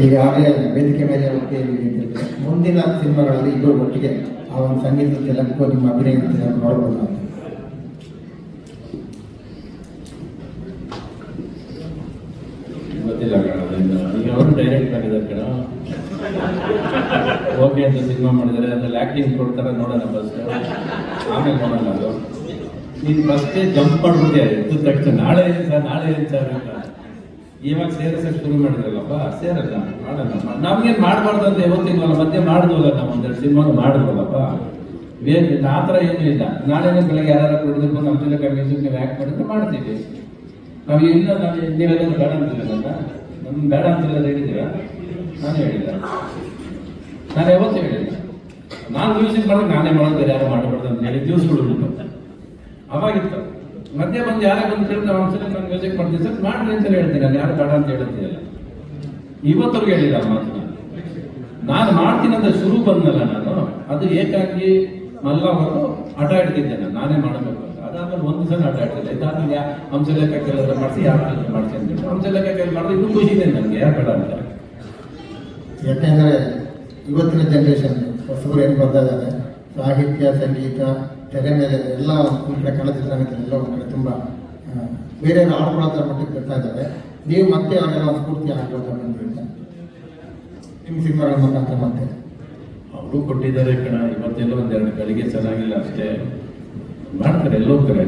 ಈಗಾಗಲೇ ವೇದಿಕೆ ಮೇಲೆ ಮುಂದಿನ ಸಿನಿಮಾಗಳಲ್ಲಿ ಇಬ್ಬರು ಒಟ್ಟಿಗೆ ಆ ಒಂದು ಸಂಗೀತ ತೆಲಂಗು ನಿಮ್ಮ ಅಭಿನಯ ತೆಲಂಗು ನೋಡಬಹುದು ನಾವು. ಗೊತ್ತಿಲ್ಲ ಕಣ, ಈಗ ಅವರು ಡೈರೆಕ್ಟ್ ಆಗಿದ್ದಾರೆ ಕಣ. ಓಕೆ ಅಂತ ಸಿನಿಮಾ ಮಾಡಿದ್ದಾರೆ, ಅದ್ರಲ್ಲಿ ಆ್ಯಕ್ಟಿಂಗ್ ಕೊಡ್ತಾರೆ, ನೋಡೋಣ ಫಸ್ಟ್, ಆಮೇಲೆ ನೋಡೋಣ. ಅದು ನೀನು ಫಸ್ಟೇ ಜಂಪ್ ಮಾಡ್ಬಿಟ್ಟೆ ಎದ್ದು ತಕ್ಷಣ ನಾಳೆ ಏನು ಸರ್ ನಾಳೆ ಏನು ಸರ್ ಅಂತ. ಇವಾಗ ಸೇರಿಸಕ್ಕೆ ಶುರು ಮಾಡಿದ್ರಲ್ಲಪ್ಪ, ಸೇರಲ್ಲ ಮಾಡೋಣ. ನಮ್ಗೇನು ಮಾಡಬಾರ್ದು ಅಂತ ಯಾವತ್ತಿಲ್ವಲ್ಲ, ಮತ್ತೆ ಮಾಡಿದ್ವಲ್ಲ ನಾವು ಒಂದೆರಡು ಸಿನಿಮಾನು ಮಾಡಿದ್ವಲ್ಲಪ್ಪ. ಆ ಥರ ಏನೂ ಇಲ್ಲ. ನಾಳೆನೇ ಬೆಳಗ್ಗೆ ಯಾರು ಕೊಡಿದ್ರು ನಮ್ಮ ಜಿಲ್ಲೆ ಮ್ಯೂಸಿಕ್ ನೀವು ಆ್ಯಕ್ಟ್ ಮಾಡಿದ್ರೆ ಮಾಡ್ತೀವಿ ನಾವು. ಇಲ್ಲ ನೀವೆಲ್ಲ ಬೇಡ ಅಂತಿಲ್ಲ, ನಮ್ಗೆ ಬೇಡ ಅಂತೆಲ್ಲ ಹೇಳಿದ್ದೀರಾ? ನಾನು ಹೇಳಿಲ್ಲ, ನಾನು ಯಾವತ್ತೂ ಹೇಳಿಲ್ಲ. ನಾನು ಮ್ಯೂಸಿಕ್ ಮಾಡಿದ್ರೆ ನಾನೇ ಮಾಡೋದು, ಬೇರೆ ಯಾರು ಮಾಡಬಾರ್ದು ಅಂತ ಹೇಳಿ ದಿವಸಗಳು ಉಂಟು. ಅವಾಗಿತ್ತು ಮಧ್ಯೆ ಬಂದು ಯಾರೇ ಬಂದು ಕೇಳಿದ್ರೆ ಒಂದ್ಸಲ ನಾನು ಮ್ಯೂಸಿಕ್ ಮಾಡ್ತೀನಿ ಸರ್ ಮಾಡ್ರಿ ಅಂತ ಹೇಳ್ತೀನಿ. ನಾನು ಯಾರು ಬೇಡ ಅಂತ ಹೇಳುತ್ತಿಲ್ಲ, ಇವತ್ತವ್ರಿಗೆ ಹೇಳಿಲ್ಲ ಮಾತನ್ನ. ನಾನು ಮಾಡ್ತೀನಿ ಅಂತ ಶುರು ಬಂದಲ್ಲ ನಾನು, ಅದು ಏಕಾಂಗಿ ಮಲ್ಲ ಅವರು ಆಟ ಆಡ್ತಿದ್ದೆ, ನಾನೇ ಮಾಡಬೇಕು ಅಂತ. ಅದಾದ್ಮೇಲೆ ಒಂದು ಸಲ ಆಟ ಆಡ್ತಿದ್ದೆ. ಇದಾದ್ಮೇಲೆ ಹಂಸಲೇಖ ಕೆಲಸ ಮಾಡಿಸಿ ಯಾರು ಕೆಲಸ ಮಾಡಿಸಿ ಅಂತ ಹೇಳಿ ಹಂಸಲೇಖ ಕೆಲಸ ಮಾಡಿದ್ರೆ ಇನ್ನೂ ಖುಷಿ ಇದೆ ನನಗೆ, ಯಾರು ಬೇಡ ಅಂತ. ಯಾಕೆಂದರೆ ಇವತ್ತಿನ ಜನ್ರೇಷನ್ ಹೊಸಬರು ಏನು ಬರ್ತಾ ಇದ್ದಾರೆ, ಸಾಹಿತ್ಯ ಸಂಗೀತ ತೆರೆ ಮೇಲೆ ಎಲ್ಲ ಒಂದು ಕಡೆ ಕನ್ನಡ ಎಲ್ಲ ಒಂದು ಕಡೆ ತುಂಬ ಬೇರೆ ಆಡ್ಕೊಳ್ಳೋ ಮಟ್ಟಿಗೆ ಬರ್ತಾ ಇದ್ದಾರೆ. ನೀವು ಮತ್ತೆ ಅವೆಲ್ಲ ಸ್ಫೂರ್ತಿ ಆಗ್ಬೋದು ಅಂತ ನಿಮ್ಮ ಸಿನಿಮಾಗಳ ಮುಖಾಂತರ ಮತ್ತೆ ಅವರು ಕೊಟ್ಟಿದ್ದಾರೆ ಕಣ. ಇವತ್ತೆಲ್ಲ ಒಂದೆರಡು ಗಳಿಗೆ ಚೆನ್ನಾಗಿಲ್ಲ ಅಷ್ಟೇ, ಮಾಡ್ತಾರೆ, ಎಲ್ಲ ಹೋಗ್ತಾರೆ.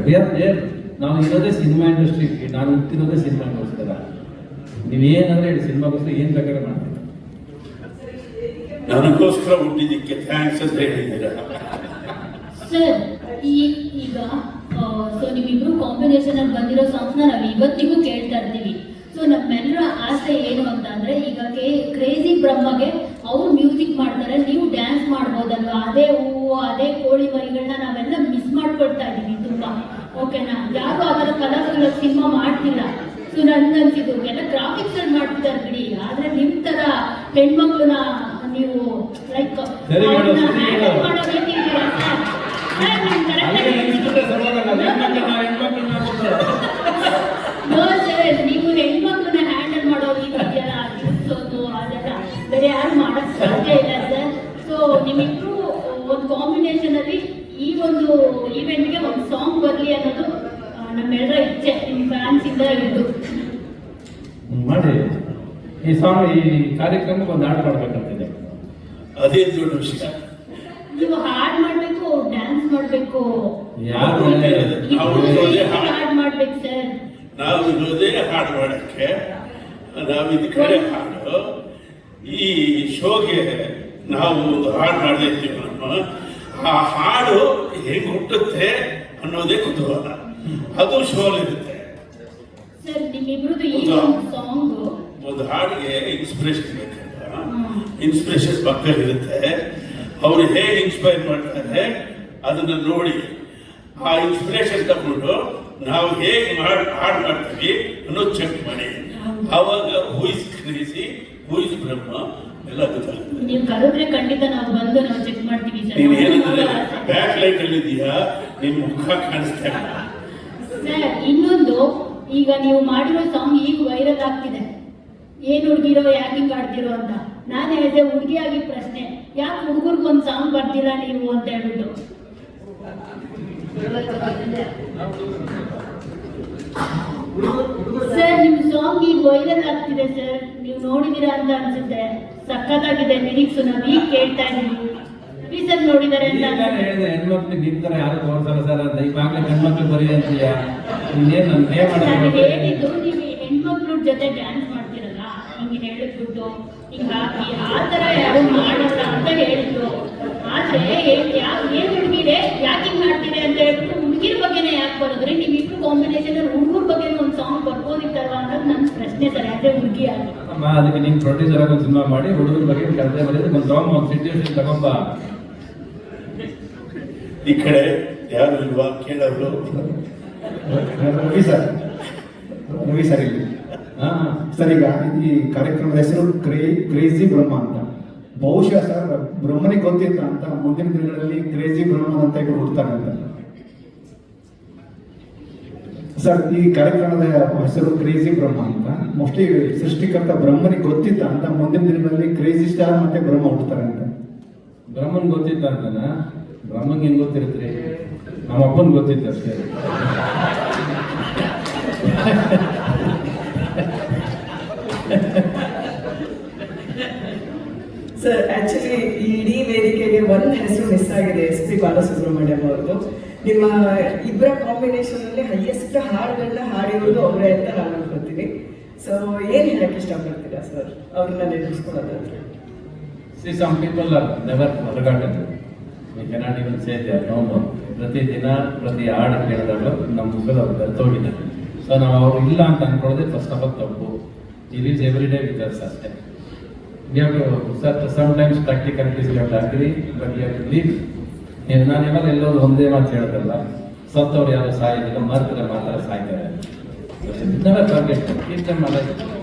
ನಾವು ಇರೋದೇ ಸಿನಿಮಾ ಇಂಡಸ್ಟ್ರಿ, ನಾನು ಹುಟ್ಟಿರೋದೇ ಸಿನಿಮಾಗೋಸ್ಕರ. ನೀವೇನಾದ್ರೆ ಹೇಳಿ ಸಿನಿಮಾಗೋಸ್ಕರ ಏನು ಬೇಕಾದ್ರೆ ಮಾಡ್ತೀವಿ. ನನಗೋಸ್ಕರ ಹುಟ್ಟಿದ್ದಕ್ಕೆ ಥ್ಯಾಂಕ್ಸ್ ಅಂತ ಹೇಳಿದ್ದೀರಾ ಸರ್. ಈಗ ಸೊ ನಿಮ್ಮಿಬ್ರು ಕಾಂಬಿನೇಷನ್ ಅಲ್ಲಿ ಬಂದಿರೋ ಸಾಂಗ್ಸ್ನ ನಾವು ಇವತ್ತಿಗೂ ಕೇಳ್ತಾ ಇರ್ತೀವಿ. ಸೊ ನಮ್ಮೆಲ್ಲರ ಆಸೆ ಏನು ಅಂತ ಅಂದ್ರೆ, ಈಗ ಕ್ರೇಜಿ ಬ್ರಹ್ಮಗೆ ಅವ್ರು ಮ್ಯೂಸಿಕ್ ಮಾಡ್ತಾರೆ, ನೀವು ಡ್ಯಾನ್ಸ್ ಮಾಡ್ಬೋದಲ್ವಾ? ಅದೇ ಹೂವು ಅದೇ ಕೋಳಿ ಮರಿಗಳನ್ನ ನಾವೆಲ್ಲ ಮಿಸ್ ಮಾಡ್ಕೊಳ್ತಾ ಇದ್ದೀವಿ ತುಂಬಾ. ಓಕೆನಾ? ಯಾರು ಅದರ ಕಲರ್ಫುಲ್ ಸಿನಿಮಾ ಮಾಡ್ತಿಲ್ಲ. ಸೊ ನನ್ಗನ್ಸಿದ್ದು ಎಲ್ಲ ಗ್ರಾಫಿಕ್ಸ್ ಅಲ್ಲಿ ಮಾಡ್ತಿದ್ದಾರೆ ಬಿಡಿ, ಆದ್ರೆ ನಿಮ್ ತರ ಹೆಣ್ಮಕ್ಳನ್ನ ನೀವು ಲೈಕ್ ಹ್ಯಾಂಡಲ್ ಮಾಡೋ ರೀತಿ ಇದೆಯಲ್ಲ ಸರ್. ನೋ ಸರ್, ನೀವು ಹೆಣ್ಮಕ್ಳನ್ನ ಹ್ಯಾಂಡಲ್ ಮಾಡೋ ರೀತಿ ಇದೆಯಲ್ಲ, ಅದೆಲ್ಲ ಬೇರೆ ಯಾರು ಮಾಡಕ್ ಸಾಧ್ಯ ಇಲ್ಲ ಸರ್. ಸೊ ನಿಮ್ಮಿಬ್ರು ಒಂದು ಕಾಂಬಿನೇಷನ್ ಅಲ್ಲಿ ಈ ಒಂದು ಈವೆಂಟ್ಗೆ ಒಂದು ಸಾಂಗ್ ಬರಲಿ ಅನ್ನೋದು ನಮ್ಮೆಲ್ಲರ ಇಚ್ಛೆ, ನಿಮ್ಮ ಫ್ಯಾನ್ಸ್ ಇಂದ ಹಿಡಿದು ಮಾಡಿ. ಈ ಸಾಂಗ್ ಈ ಕಾರ್ಯಕ್ರಮಕ್ಕೆ ಒಂದು ಹಾಡು ಮಾಡ್ಬೇಕಂತಿದೆ. ಅದೇ ದೊಡ್ಡ ವಿಷಯ. ನೀವು ಹಾಡ್ ಮಾಡ್ಬೇಕು, ಡ್ಯಾನ್ಸ್ ಮಾಡ್ಬೇಕು, ಯಾರು ಹಾಡ್ ಮಾಡ್ಬೇಕು ಸರ್. ನಾವು ಇರೋದೇ ಹಾಡು ಮಾಡಕ್ಕೆ, ನಾವು ಇದ್ ಕಡೆ ಹಾಡು. ಈ ಶೋಗೆ ನಾವು ಒಂದು ಹಾಡು ಮಾಡಿರ್ತೀವಿ. ನಮ್ಮ ಆ ಹಾಡು ಹೆಂಗ್ ಹುಟ್ಟುತ್ತೆ ಅನ್ನೋದೇ ಕುತೂಹಲ, ಅದು ಶೋಲಿರುತ್ತೆ. ಸರ್ ನಿಮ್ಮಿಬ್ರದ್ದು ಈ ಸಾಂಗ್ ಒಂದು ಹಾಡಿಗೆ ಇನ್ಸ್ಪಿರೇಷನ್ ಬೇಕಲ್ಲ, ಇನ್ಸ್ಪಿರೇಷನ್ ಪಕ್ಕ ಇರುತ್ತೆ. ಅವರು ಹೇಗೆ ಇನ್ಸ್ಪೈರ್ ಮಾಡ್ತಾರೆ ಅದನ್ನ ನೋಡಿ ಆ ಇನ್ಸ್ಪಿರೇಷನ್ ತಗೊಂಡು ನಾವು ಹೇಗೆ ಹಾಡು ಮಾಡ್ತೀವಿ ಅನ್ನೋದು ಚೆಕ್ ಮಾಡಿ. ಆವಾಗ ಹೂಯಿಸ್ ಕ್ರೇಜಿ, ಹೂಯಿಸ್ ಬ್ರಹ್ಮ ಎಲ್ಲ ಗೊತ್ತಾಗುತ್ತೆ. ನೀವು ಕರೆದ್ರೆ ಖಂಡಿತ ನಾವು ಬಂದು ನಾವು ಚೆಕ್ ಮಾಡ್ತೀವಿ ಸರ್. ನೀನು ಏನಂದ್ರೆ ಬ್ಯಾಕ್ ಲೈಟ್ ಅಲ್ಲಿ ಇದೆಯಾ, ನಿನ್ ಮುಖ ಕಾಣಿಸ್ತಾ ಇಲ್ಲ ಸರ್. ಇನ್ನೊಂದು, ಈಗ ನೀವು ಮಾಡಿರೋ ಸಾಂಗ್ ಈಗ ವೈರಲ್ ಆಗ್ತಿದೆ, ಏನ್ ಹುಡುಗಿರೋ ಯಾಕೆ ಹಿಂಗ್ ಆಡ್ತಿರೋ ಅಂತ. ನಾನು ಹೇಳಿದೆ ಹುಡುಗಿಯಾಗಿ ಪ್ರಶ್ನೆ, ಯಾಕೆ ಹುಡುಗರ್ಗೊಂದು ಸಾಂಗ್ ಬರ್ತಿಲ್ಲ ನೀವು ಅಂತ ಹೇಳ್ಬಿಟ್ಟು. ಸರ್ ನಿಮ್ ಸಾಂಗ್ ಈಗ ವೈರಲ್ ಆಗ್ತಿದೆ ಸರ್, ನೀವು ನೋಡಿದೀರಾ ಅಂತ ಅನ್ಸುತ್ತೆ. ಸಖತ್ತಾಗಿದೆ ಲಿರಿಕ್ಸ್, ನಾವು ಈಗ ಕೇಳ್ತಾ ಇದೀವಿ ಸರ್. ನೋಡಿದಾರೆ ಅಂತ ಹೇಳಿದೆ, ಹೆಣ್ಮಕ್ಳಿಗೆ ನಿಮ್ ತರ ಯಾರು ತೋರ್ಸಲ್ಲ ಸರ್ ಅಂತ. ಈಗಾಗಲೇ ಹೆಣ್ಮಕ್ಳು ಬರೀ ಅಂತೀಯ, ಇನ್ನೇನು ನಾನು ಹೇಳಿದ್ದು ನೀವು ಹೆಣ್ಮಕ್ಳ ಜೊತೆ ಡ್ಯಾನ್ಸ್ ಮಾಡ್ತಿರಲ್ಲ, ಹಿಂಗೆ ಹೇಳಿದ್ಬಿಟ್ಟು ಹಿಂಗೆ ಹಾಕಿ ಆ ತರ ಯಾರು ಮಾಡಲ್ಲ ಅಂತ ಹೇಳಿದ್ರು. ಆದ್ರೆ ಏನ್ ಹುಡುಗಿರೆ ಯಾಕೆ ಹಿಂಗ್ ಮಾಡ್ತಿದೆ ಅಂತ ಹೇಳ್ಬಿಟ್ಟು ಹುಡುಗಿರ ಬಗ್ಗೆನೇ ಯಾಕೆ ಬರೋದ್ರಿ? ನೀವಿಬ್ರು ಕಾಂಬಿನೇಷನ್ ಹುಡುಗರ ಬಗ್ಗೆ ಒಂದು ಸಾಂಗ್ ಬರ್ಬೋದಿತ್ತಲ್ವಾ ಅನ್ನೋದು ನನ್ನ ಪ್ರಶ್ನೆ ಸರ್. ಅದೇ ಹುಡುಗಿ ಆಗಿ ಅದಕ್ಕೆ ನೀನು ಪ್ರೊಡ್ಯೂಸರ್ ಆಗಿ ಒಂದು ಸಿನಿಮಾ ಮಾಡಿ ಹುಡುಗರ ಬಗ್ಗೆ ಕರೆದೇ ಬರೆಯೋದು ಒಂದು ಸಾಂಗ್, ಒಂದು ಸಿಚುವೇಶನ್ ತಗೊಂಬ. ಈ ಕಡೆ ಯಾರು ಇಲ್ವಾ ಕೇಳೋರು? ಮೂವಿ ಸರ್, ಮೂವಿ ಸರ್ ಇಲ್ಲಿ ಸರ್. ಈಗ ಈ ಕಾರ್ಯಕ್ರಮದ ಹೆಸರು ಕ್ರೇಜಿ ಬ್ರಹ್ಮ ಅಂತ. ಬಹುಶಃ ಸರ್ ಬ್ರಹ್ಮನಿಗೆ ಗೊತ್ತಿತ್ತ ಅಂತ ಮುಂದಿನ ದಿನಗಳಲ್ಲಿ ಕ್ರೇಜಿ ಬ್ರಹ್ಮ ಅಂತ ಇವರು ಹುಡ್ತಾರೆ ಅಂತ. ಸರ್, ಈ ಕಾರ್ಯಕ್ರಮದ ಹೆಸರು ಕ್ರೇಜಿ ಬ್ರಹ್ಮ ಅಂತ. ಮೋಸ್ಟ್ಲಿ ಸೃಷ್ಟಿಕರ್ತ ಬ್ರಹ್ಮನಿಗೆ ಗೊತ್ತಿತ್ತ ಅಂತ ಮುಂದಿನ ದಿನಗಳಲ್ಲಿ ಕ್ರೇಜಿ ಸ್ಟಾರ್ ಮತ್ತೆ ಬ್ರಹ್ಮ ಹುಡ್ತಾರೆ ಅಂತ. ಬ್ರಹ್ಮನ್ ಗೊತ್ತಿತ್ತ ಅಂತನ? ಬ್ರಹ್ಮಂಗೆ ಹೆಂಗ್ ಗೊತ್ತಿರುತ್ರಿ? ನಮ್ಮ ಅಪ್ಪನ್ ಗೊತ್ತಿತ್ತು ಅಷ್ಟೇ. ಸರ್, ಆಕ್ಚುಲಿ ಇಡೀ ವೇದಿಕೆಗೆ ಒಂದು ಹೆಸರು ಮಿಸ್ ಆಗಿದೆ, SP ಬಾಲಸುಬ್ರಹ್ಮಣ್ಯಂ ಅವ್ರದ್ದು. ನಿಮ್ಮ ಇಬ್ಬರ ಕಾಂಬಿನೇಷನ್ ಅಲ್ಲಿ ಹೈಯೆಸ್ಟ್ ಹಾಡುಗಳನ್ನ ಹಾಡಿರೋದು ಅವರೇ ಅಂತ ನಾನು ಅನ್ಕೊತೀನಿ. ಸೊ ಏನ್ ಹೇಳಕ್ ಇಷ್ಟಪಡ್ತೀರಾ ಸರ್ ಅವ್ರನ್ನ ನೆನಪಿಸ್ಕೊಳ್ಳೋದಾದ್ರೆ? See, some people are never forgotten. We cannot even say they are no more. ಪ್ರತಿ ದಿನ ಪ್ರತಿ ಹಾಡು ಕೇಳಿದಾಗಲೂ ನಮ್ಮ ಮುಖದ ಅವ್ರು ಬೆರ್ತೋಗಿದ್ದಾರೆ. ಸೊ ನಾವು ಅವ್ರು ಇಲ್ಲ ಅಂತ ಅನ್ಕೊಳ್ಳೋದೇ ಫಸ್ಟ್ ಆಫ್ ಆಲ್ ತಪ್ಪು. He lives every day with us ಅಷ್ಟೇ. We have to sometimes practicalities we have to agree, but we have to live. ನಾನು ಯಾವಾಗ ಎಲ್ಲರೂ ಒಂದೇ ಮಾತು ಹೇಳೋದಲ್ಲ, ಸತ್ತವ್ರು ಯಾರು ಸಾಯೋದಿಲ್ಲ, ಮರ್ತಾರೆ ಮಾತ್ರ ಸಾಯ್ತಾರೆ. Never forget, keep them alive.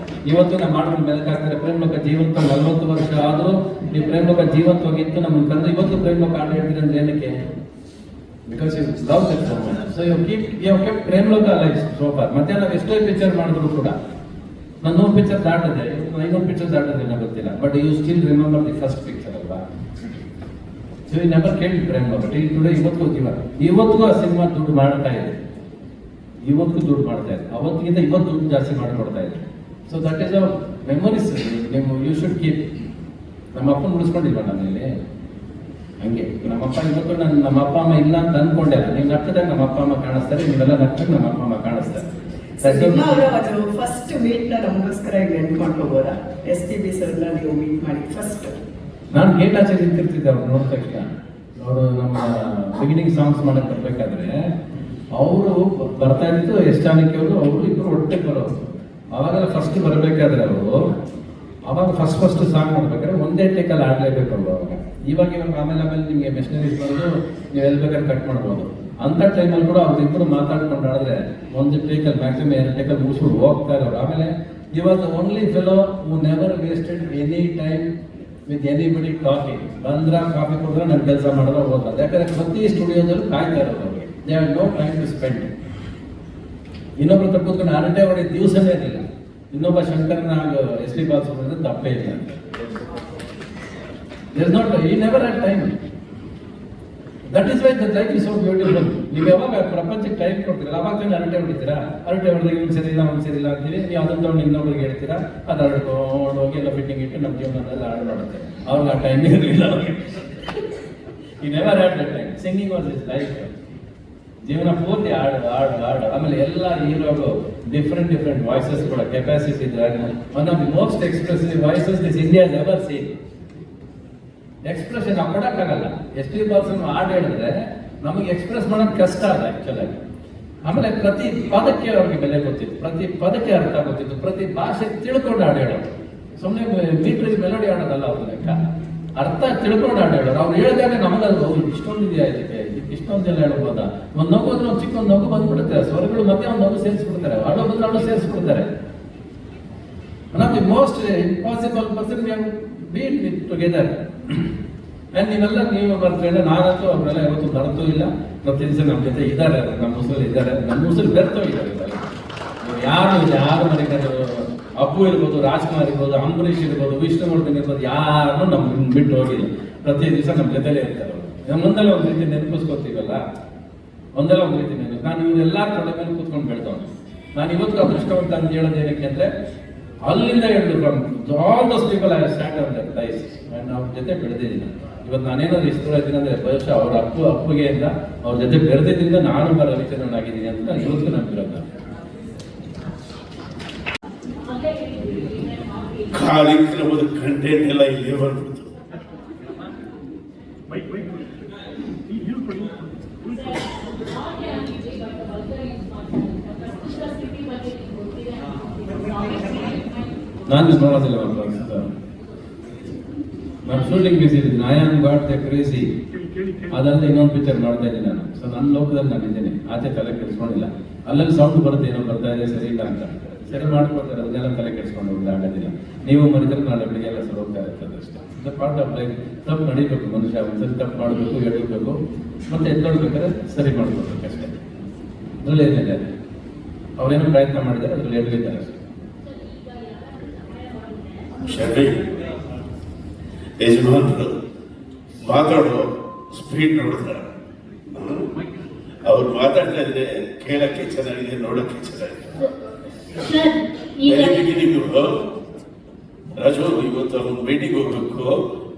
ಇವತ್ತು ನಾವು ಮಾಡ್ಕೊಂಡು ಬೆಳಕಾಗ್ತಾರೆ. ಪ್ರೇಮಲೋಕ ಜೀವಂತ 40 ವರ್ಷ ಆದರೂ ನೀವು ಪ್ರೇಮಲೋಕ ಜೀವಂತವಾಗಿತ್ತು ನಮ್ಮನ್ನು ಕರೆದು ಇವತ್ತು ಪ್ರೇಮಲೋಕ ಆಟ ಹೇಳ್ತೀರಿ ಅಂದ್ರೆ ಏನಕ್ಕೆ? Because you love that so much. So you kept Premaloka life so far. ಮತ್ತೆ ನಾವು ಎಷ್ಟೋ ಪಿಕ್ಚರ್ ಮಾಡಿದ್ರು ಕೂಡ ನಾನು 100 ಪಿಕ್ಚರ್ ದಾಟಿದೆ, 500 ಪಿಕ್ಚರ್ ದಾಟಿದೆ ಗೊತ್ತಿಲ್ಲ, but you still remember the first picture ಅಲ್ವಾ? ಸೊ ಯು ನೆವರ್ ಕೇಳಿ ಪ್ರೇಮಲೋಕ ಟಿಲ್ ಟುಡೇ. ಇವತ್ತಿಗೂ ಆ ಸಿನಿಮಾ ದುಡ್ಡು ಮಾಡ್ತಾ ಇದೆ, ಇವತ್ತಿಗೂ ದುಡ್ಡು ಮಾಡ್ತಾ ಇದೆ. ಅವತ್ತಿಗಿಂತ ಇವತ್ತು ದುಡ್ಡು ಜಾಸ್ತಿ ಮಾಡಿಕೊಡ್ತಾ ಇದೆ. So that is our memories. ನೀವು ಯು ಶುಡ್ ಕೀಪ್. ನಮ್ಮ ಅಪ್ಪನ ಉಳಿಸ್ಕೊಂಡಿಲ್ವ ನಾನಲ್ಲಿ? ಹಂಗೆ ನಮ್ಮಪ್ಪ ಇವತ್ತು ನಮ್ಮ ಅಪ್ಪ ಅಮ್ಮ ಇಲ್ಲ ಅಂತ ಅನ್ಕೊಂಡೆ. ನೀವು ನಕ್ಕದಾಗ ನಮ್ಮ ಅಪ್ಪ ಅಮ್ಮ ಕಾಣಿಸ್ತಾರೆ, ನೀವೆಲ್ಲ ನಕ್ಕದಾಗ ನಮ್ಮ ಅಪ್ಪ ಅಮ್ಮ ಕಾಣಿಸ್ತಾರೆ. ಫಸ್ಟ್ ಮೀಟ್ ನ ನಮಗೋಸ್ಕರ ಈಗ ನೆನ್ಪು ಮಾಡ್ಕೋಬೋದಾ? SPB ಸರ್ನ ನೀವು ಮೀಟ್ ಮಾಡಿ ಫಸ್ಟ್? ನಾನು ಗೇಟ್ ಆಚೆ ನಿಂತಿರ್ತಿದ್ದೆ ಅವ್ರು ನೋಡಿದ ತಕ್ಷಣ. ಅವರು ನಮ್ಮ ಬಿಗಿನಿಂಗ್ ಸಾಂಗ್ಸ್ ಮಾಡಕ್ ಬರ್ಬೇಕಾದ್ರೆ ಅವರು ಬರ್ತಾ ಇದ್ದು ಎಷ್ಟಾನಿಕೆ ಅವರು ಇಬ್ಬರು ಒಟ್ಟಿಗೆ ಬರೋರು. ಅವಾಗೆಲ್ಲ ಫಸ್ಟ್ ಬರಬೇಕಾದ್ರೆ ಅವರು ಅವಾಗ ಫಸ್ಟ್ ಸಾಂಗ್ ಮಾಡ್ಬೇಕಾದ್ರೆ ಒಂದೇ ಟೇಕಲ್ಲಿ ಆಡ್ಲೇಬೇಕು ಅವರು ಅವಾಗ. ಇವಾಗ ಆಮೇಲೆ ನಿಮಗೆ ಮೆಷಿನರೀಸ್ ಬರೋದು, ನೀವು ಎಲ್ಲಿ ಬೇಕಾದ್ರೆ ಕಟ್ ಮಾಡ್ಬೋದು. ಅಂತ ಟೈಮಲ್ಲಿ ಕೂಡ ಅವ್ರಿಬ್ಬರು ಮಾತಾಡ್ಕೊಂಡು ಆಡಿದ್ರೆ ಒಂದು ಟೇಕಲ್ಲಿ ಮ್ಯಾಕ್ಸಿಮಮ್ 2 ಟೇಕಲ್ಲಿ ಮುಗಿಸ್ಬಿಟ್ಟು ಹೋಗ್ತಾ ಇರೋರು. ಆಮೇಲೆ he was the only fellow who never wasted any time with anybody talking. ಬಂದ್ರ ಕಾಫಿ ಕೊಡಿದ್ರೆ ನನ್ನ ಕೆಲಸ ಮಾಡಿದ್ರೆ ಹೋಗಲ್ಲ. ಯಾಕಂದ್ರೆ ಪ್ರತಿ ಸ್ಟುಡಿಯೋದಲ್ಲಿ ಕಾಯ್ತಾ ಇರೋದು ಅವ್ರಿಗೆ. They have no time to spend. ಇನ್ನೊಬ್ರು ತಪ್ಪುತ್ಕೊಂಡು ಅರಟೆ ಹೊಡೆದ ದಿವಸನೇ ಇರಲಿಲ್ಲ. ಇನ್ನೊಬ್ಬ ಶಂಕರ್ನಾಗ್ SP ಬಾಲಸುಬ್ರಹ್ಮಣ್ಯಂ ತಪ್ಪೇ ಇಲ್ಲ. There's not, he never had time. That is why the life is so beautiful. ನೀವು ಯಾವಾಗ ಪ್ರಪಂಚಕ್ಕೆ ಟೈಮ್ ಕೊಡ್ತೀರಲ್ಲ ಅವಾಗ ಅರಟೆ ಹೊಡಿತೀರಾ. ಅರಟೆ ಹೊಡೆದಾಗ ಇವ್ನು ಸರಿ ಇಲ್ಲ ಅವ್ನು ಸರಿ ಇಲ್ಲ ಅಂತೀವಿ. ನೀವು ಅದನ್ನ ತಗೊಂಡು ಇನ್ನೊಬ್ರಿಗೆ ಹೇಳ್ತೀರಾ, ಅದು ಹರಡ್ಕೊಂಡು ಹೋಗಿ ಎಲ್ಲ ಫಿಟ್ಟಿಂಗ್ ಇಟ್ಟು ನಮ್ಮ ಜೀವನದಲ್ಲಿ ಹಾಡು ಮಾಡುತ್ತೆ. ಅವ್ರಿಗೆ ಆ ಟೈಮ್ ಇರಲಿಲ್ಲ ಅವ್ರಿಗೆ. He never had that time. Singing was his life. ಜೀವನ ಪೂರ್ತಿ ಹಾಡು. ಆಮೇಲೆ ಎಲ್ಲ ಹೀರೋಗಳು ಡಿಫ್ರೆಂಟ್ ವಾಯ್ಸಸ್ ಕೂಡ ಕೆಪಾಸಿಟಿ ಇದೆ. One of the most expressive voices this India has ever seen. Expression ನಾವು ಕೊಡಕ್ಕಾಗಲ್ಲ. SP ಬಾಲಸುಬ್ರಹ್ಮಣ್ಯಂ ಹಾಡು ಹೇಳಿದ್ರೆ ನಮಗೆ ಎಕ್ಸ್ಪ್ರೆಸ್ ಮಾಡೋದು ಕಷ್ಟ ಅದ ಆಕ್ಚುಲ್ ಆಗಿ. ಆಮೇಲೆ ಪ್ರತಿ ಪದಕ್ಕೆ ಅವ್ರಿಗೆ ಬೆಲೆ ಗೊತ್ತಿತ್ತು, ಪ್ರತಿ ಪದಕ್ಕೆ ಅರ್ಥ ಗೊತ್ತಿತ್ತು, ಪ್ರತಿ ಭಾಷೆ ತಿಳ್ಕೊಂಡು ಹಾಡು ಹೇಳೋದು. ಸುಮ್ಮನೆ ಮೀಟ್ರಿಗೆ ಮೆಲೋಡಿ ಆಡೋದಲ್ಲ ಅವ್ರ ಲೆಕ್ಕ, ಅರ್ಥ ತಿಳ್ಕೊಂಡು ಹಾಡು ಹೇಳೋರು. ಅವ್ರು ಹೇಳಿದಾಗ ನಮಗದು ಇಷ್ಟೊಂದಿದೆಯಾ ಇದಕ್ಕೆ ಇಷ್ಟೊಂದೆಲ್ಲ ಹೇಳ್ಬೋದಾ? ಒಂದು ನಗು ಅಂದ್ರೆ ಒಂದು ಚಿಕ್ಕ ಒಂದು ನಗು ಬಂದ್ಬಿಡುತ್ತೆ, ಸ್ವರಗಳು ಮತ್ತೆ ಒಂದು ನಗು ಸೇರಿಸ್ಬಿಡ್ತಾರೆ, ಹಾಡೋ ಬಂದ್ರೆ ಹಾಡು ಸೇರಿಸ್ಬಿಡ್ತಾರೆ. One of the most impossible person we have been with together. And ನೀವು ಬರ್ತೀರ, ನಾನಂತೂ ಅವ್ರನ್ನೆಲ್ಲ ಯಾವತ್ತೂ ಬರ್ತೂ ಇಲ್ಲ. ಪ್ರತಿ ದಿವಸ ನಮ್ಮ ಜೊತೆ ಇದ್ದಾರೆ, ನಮ್ಮ ಮುಸಲ್ ಇದ್ದಾರೆ, ನಮ್ಮ ಮುಸಲ್ ಬೆರ್ತೋ ಇದ್ದಾರೆ. ಯಾರು ಮನೆಗಾದ್ರು ಅಪ್ಪು ಇರ್ಬೋದು, ರಾಜ್ಕುಮಾರ್ ಇರ್ಬೋದು, ಅಂಬರೀಷ್ ಇರ್ಬೋದು, ವಿಷ್ಣುವರ್ಧನ್ ಇರ್ಬೋದು, ಯಾರು ನಮ್ಮ ಬಿಟ್ಟು ಹೋಗಿಲ್ಲ. ಪ್ರತಿ ದಿವಸ ನಮ್ಮ ಜೊತೆಲೇ ಇರ್ತಾರೆ. ನಮ್ಮ ಮುಂದೆಲ್ಲ ಒಂದು ರೀತಿ ನೆನಪಿಸ್ಕೊತೀವಲ್ಲ, ಒಂದೆಲ್ಲ ಒಂದು ರೀತಿ ನೆನಪು. ನಾನು ಇವರೆಲ್ಲ ತೊಡೆ ಮೇಲೆ ಕೂತ್ಕೊಂಡು ಬೆಳೆದವನು. ನಾನು ಇವತ್ತು ಅದೃಷ್ಟವಂತ ಅಂತ ಹೇಳೋದು ಏನಕ್ಕೆ ಅಂದರೆ, ಅಲ್ಲಿಂದ ಹೇಳಿದ್ರು all those people I stand on that life. ನಾನು ಅವ್ರ ಜೊತೆ ಬೆಳೆದಿದ್ದೀನಿ. ಇವತ್ತು ನಾನೇನಾದ್ರು ಇಷ್ಟು ಇದ್ದೀನಿ ಅಂದರೆ ಬಹುಶಃ ಅವ್ರ ಅಪ್ಪುಗೆಯಿಂದ ಅವ್ರ ಜೊತೆ ಬೆಳೆದಿದ್ದರಿಂದ ನಾನು ರವಿಚಂದ್ರನಾಗಿದ್ದೀನಿ ಅಂತ ನಾನು ಇವತ್ತು ನಂಬಿರೋದು. ಕಾರ್ಯಕ್ರಮದ ಕಂಟೆಂಟ್ ಎಲ್ಲ ಇಲ್ಲೇ ಬರ್ಬಿಡ್ತು. ನಾನು ನೋಡೋದಿಲ್ಲ. ನಾನು ಶೂಟಿಂಗ್ ಬಿಸಿ ಇದ್ದೀನಿ. I am got the crazy ಅದಲ್ಲದೆ ಇನ್ನೊಂದು ಪಿಕ್ಚರ್ ಮಾಡ್ತಾ ಇದ್ದೀನಿ ನಾನು. ಸೊ ನನ್ನ ಲೋಕದಲ್ಲಿ ನಾನು ಇದ್ದೀನಿ, ಆಚೆ ತಲೆ ಕೆಡಿಸ್ಕೊಂಡಿಲ್ಲ. ಅಲ್ಲಲ್ಲಿ ಸೌಂಡ್ ಬರುತ್ತೆ, ಏನೋ ಬರ್ತಾ ಇದೆ ಸರಿ ಇಲ್ಲ ಅಂತ, ಸರಿ ಮಾಡ್ಕೊಡ್ತಾರೆ. ಅದನ್ನೆಲ್ಲ ತಲೆ ಕೆಡಿಸ್ಕೊಂಡು ಹೋಗಿಲ್ಲ, ಆಗೋದಿಲ್ಲ. ನೀವು ಮರಿದ್ರೆ ನಾಳೆ ಬೆಳಿಗ್ಗೆ ಎಲ್ಲ ಸರಿ ಹೋಗ್ತಾ ಇರ್ತದೆ ಅಷ್ಟೇ. The part of life. ತಪ್ಪು ನಡೀಬೇಕು ಮನುಷ್ಯ, ಒಂದ್ಸರಿ ತಪ್ಪು ಮಾಡಬೇಕು, ಎಡಬೇಕು, ಮತ್ತೆ ಎದ್ದೊಳ್ಬೇಕಾದ್ರೆ ಸರಿ ಮಾಡ್ಕೊಡ್ಬೇಕು ಅಷ್ಟೇ. ಅದರಲ್ಲಿ ಏನಿದೆ. ಅವರೇನು ಪ್ರಯತ್ನ ಮಾಡಿದ್ದಾರೆ ಅದ್ರಲ್ಲಿ ಎಲ್ಲಿದ್ದಾರೆ. ಶಬಿ ಯಜಮಾನರು ಮಾತಾಡೋ ಸ್ಪೀಡ್ ನೋಡಿದ್ರ, ಅವ್ರು ಮಾತಾಡ್ತಾ ಇದ್ರೆ ಕೇಳಕ್ಕೆ ಚೆನ್ನಾಗಿದೆ, ನೋಡಕ್ಕೆ ಚೆನ್ನಾಗಿದೆ. ಸರ್ ಈಗ ನೀವು ರಾಜು ಇವತ್ತು ಒಂದು ಮೀಟಿಂಗ್ ಹೋಗ್ಬೇಕು,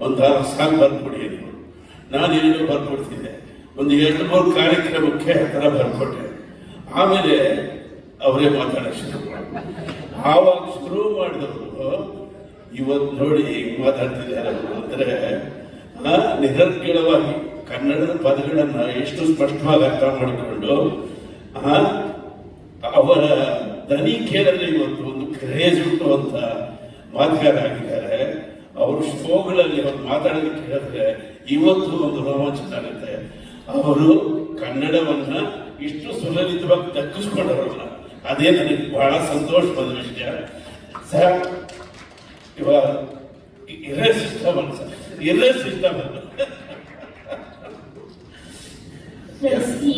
ಒಂದು 6 ಸಾಂಗ್ ಬರ್ಕೊಡಿ ಅಂತ ನಾನು ಏನೇನೋ ಬರ್ಕೊಡ್ತಿದ್ದೆ. ಒಂದು 2-3 ಕಾರ್ಯಕ್ರಮಕ್ಕೆ ಆ ಥರ ಬರ್ಕೊಟ್ಟೆ. ಆಮೇಲೆ ಅವರೇ ಮಾತಾಡೋಕೆ ಶುರು ಮಾಡಿ, ಆವಾಗ ಶುರು ಮಾಡಿದವರು ಇವತ್ತು ನೋಡಿ ಹೆಂಗ್ ಮಾತಾಡ್ತಿದ್ದಾರೆ ಅಂದ್ರೆ ನಿರರ್ಗಳವಾಗಿ ಕನ್ನಡದ ಪದಗಳನ್ನ ಎಷ್ಟು ಸ್ಪಷ್ಟವಾಗಿ ಅರ್ಥ ಮಾಡಿಕೊಂಡು ಅವರ ದನಿ ಕೇಳಿದ್ರೆ ಇವತ್ತು ಒಂದು ಕ್ರೇಜ್ ಹುಟ್ಟುವಂತ ಮಾತುಗಾರ ಆಗಿದ್ದಾರೆ. ಅವ್ರ ಶೋಗಳಲ್ಲಿ ಅವ್ರು ಮಾತಾಡೋದಕ್ಕೆ ಹೇಳಿದ್ರೆ ಇವತ್ತು ಒಂದು ರೋಮಾಂಚನ ಆಗುತ್ತೆ. ಅವರು ಕನ್ನಡವನ್ನ ಇಷ್ಟು ಸುಲಲಿತವಾಗಿ ದಕ್ಕಿಸ್ಕೊಂಡವರಲ್ಲ, ಅದೇ ನನಗೆ ಬಹಳ ಸಂತೋಷವಾದ ವಿಷಯ ಸರ್. ಇವಾಗ ಇರ್ರೆಸಿಸ್ಟಬಲ್ ಸರ್, ಇರ್ರೆಸಿಸ್ಟಬಲ್.